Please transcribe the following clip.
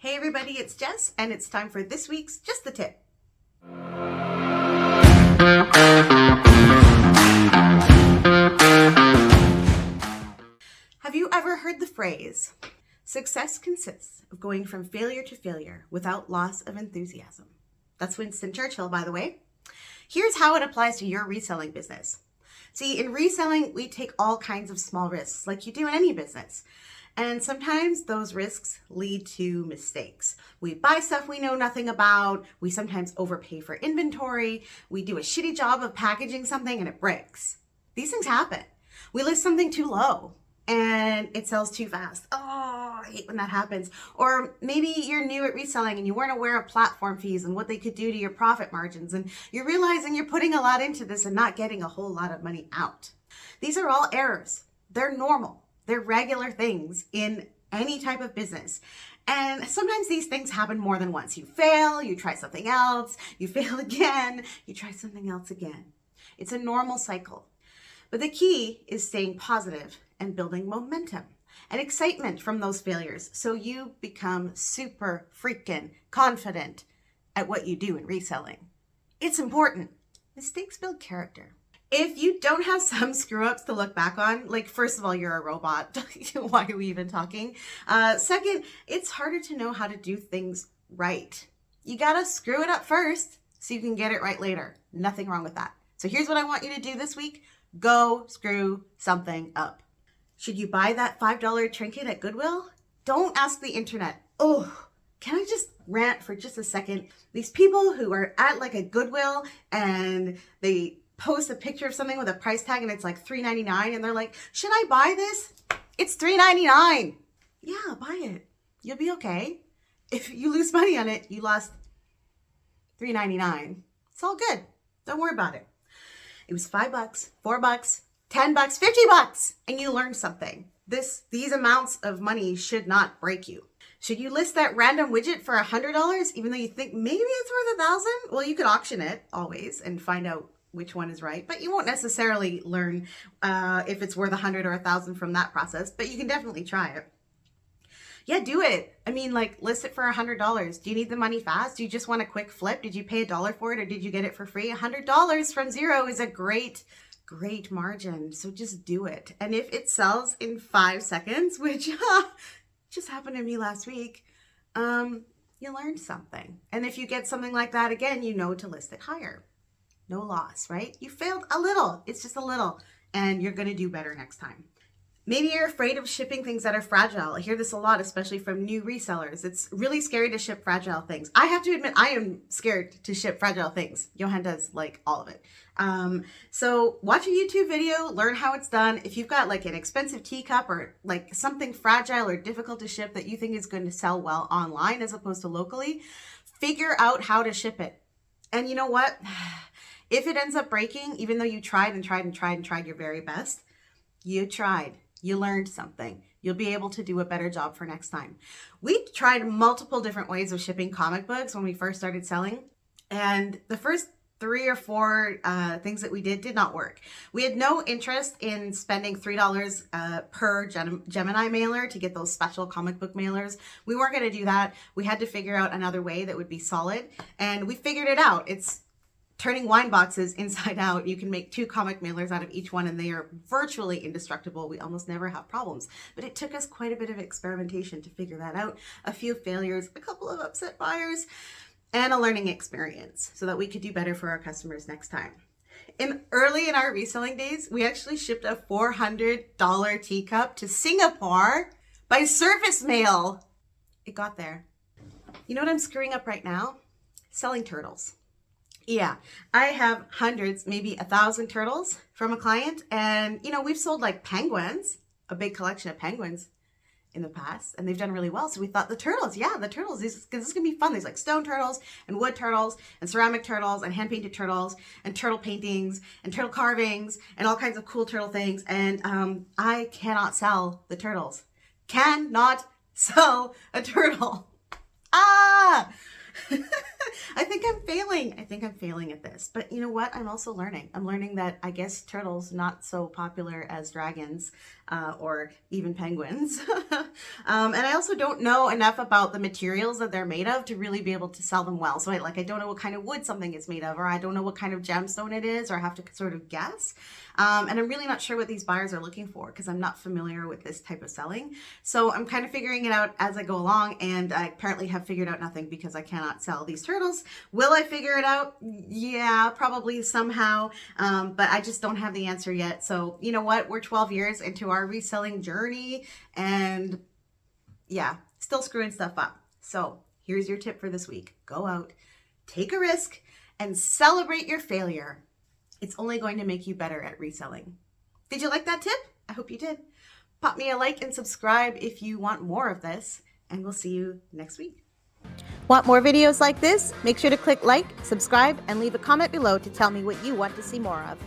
Hey everybody, it's Jess, and it's time for this week's Just the Tip. Have you ever heard the phrase, success consists of going from failure to failure without loss of enthusiasm? That's Winston Churchill, by the way. Here's how it applies to your reselling business. See, in reselling, we take all kinds of small risks, like you do in any business. And sometimes those risks lead to mistakes. We buy stuff we know nothing about. We sometimes overpay for inventory. We do a shitty job of packaging something and it breaks. These things happen. We list something too low and it sells too fast. Oh, I hate when that happens. Or maybe you're new at reselling and you weren't aware of platform fees and what they could do to your profit margins. And you're realizing you're putting a lot into this and not getting a whole lot of money out. These are all errors. They're normal. They're regular things in any type of business. And sometimes these things happen more than once. You fail, you try something else, you fail again, you try something else again. It's a normal cycle. But the key is staying positive and building momentum and excitement from those failures so you become super freaking confident at what you do in reselling. It's important. Mistakes build character. If you don't have some screw ups to look back on, like, first of all, you're a robot. Why are we even talking? Second, it's harder to know how to do things right. You gotta screw it up first so you can get it right later. Nothing wrong with that. So here's what I want you to do this week. Go screw something up. Should you buy that $5 trinket at Goodwill? Don't ask the internet. Oh, can I just rant for just a second? These people who are at like a Goodwill and they post a picture of something with a price tag and it's like $3.99 and they're like, should I buy this? It's $3.99. Yeah, buy it. You'll be okay. If you lose money on it, you lost $3.99. It's all good. Don't worry about it. It was $5, $4, $10, $50, and you learned something. These amounts of money should not break you. Should you list that random widget for $100 even though you think maybe it's worth $1,000? Well, you could auction it always and find out which one is right, but you won't necessarily learn if it's worth 100 or 1,000 from that process, but you can definitely try it. Yeah, do it. I mean, like, list it for $100. Do you need the money fast? Do you just want a quick flip? Did you pay $1 for it or did you get it for free? $100 from zero is a great margin. So just do it. And if it sells in 5 seconds, which just happened to me last week, you learned something. And if you get something like that again, you know to list it higher. No loss, right? You failed a little. It's just a little, and you're going to do better next time. Maybe you're afraid of shipping things that are fragile. I hear this a lot, especially from new resellers. It's really scary to ship fragile things. I have to admit, I am scared to ship fragile things. Johan does like all of it. So watch a YouTube video, learn how it's done. If you've got like an expensive teacup or like something fragile or difficult to ship that you think is going to sell well online as opposed to locally, figure out how to ship it. And you know what? If it ends up breaking, even though you tried your very best, you tried. You learned something. You'll be able to do a better job for next time. We tried multiple different ways of shipping comic books when we first started selling. And the first 3 or 4 things that we did not work. We had no interest in spending $3 per Gemini mailer to get those special comic book mailers. We weren't going to do that. We had to figure out another way that would be solid. And we figured it out. It's turning wine boxes inside out. You can make 2 comic mailers out of each one and they are virtually indestructible. We almost never have problems, but it took us quite a bit of experimentation to figure that out. A few failures, a couple of upset buyers, and a learning experience so that we could do better for our customers next time. Early in our reselling days, we actually shipped a $400 teacup to Singapore by surface mail. It got there. You know what I'm screwing up right now? Selling turtles. Yeah, I have hundreds, maybe 1,000 turtles from a client. And, you know, we've sold like penguins, a big collection of penguins in the past, and they've done really well. So we thought the turtles, this is going to be fun. There's like stone turtles and wood turtles and ceramic turtles and hand-painted turtles and turtle paintings and turtle carvings and all kinds of cool turtle things. And I cannot sell the turtles. Cannot sell a turtle. I think I'm failing. I think I'm failing at this. But you know what? I'm also learning. I'm learning that I guess turtles not so popular as dragons or even penguins. And I also don't know enough about the materials that they're made of to really be able to sell them well. So I don't know what kind of wood something is made of, or I don't know what kind of gemstone it is, or I have to sort of guess. And I'm really not sure what these buyers are looking for because I'm not familiar with this type of selling. So I'm kind of figuring it out as I go along, and I apparently have figured out nothing because I cannot sell these turtles. Will I figure it out? Yeah, probably somehow, but I just don't have the answer yet. So you know what? We're 12 years into our reselling journey, and yeah, still screwing stuff up. So here's your tip for this week. Go out, take a risk, and celebrate your failure. It's only going to make you better at reselling. Did you like that tip? I hope you did. Pop me a like and subscribe if you want more of this, and we'll see you next week. Want more videos like this? Make sure to click like, subscribe, and leave a comment below to tell me what you want to see more of.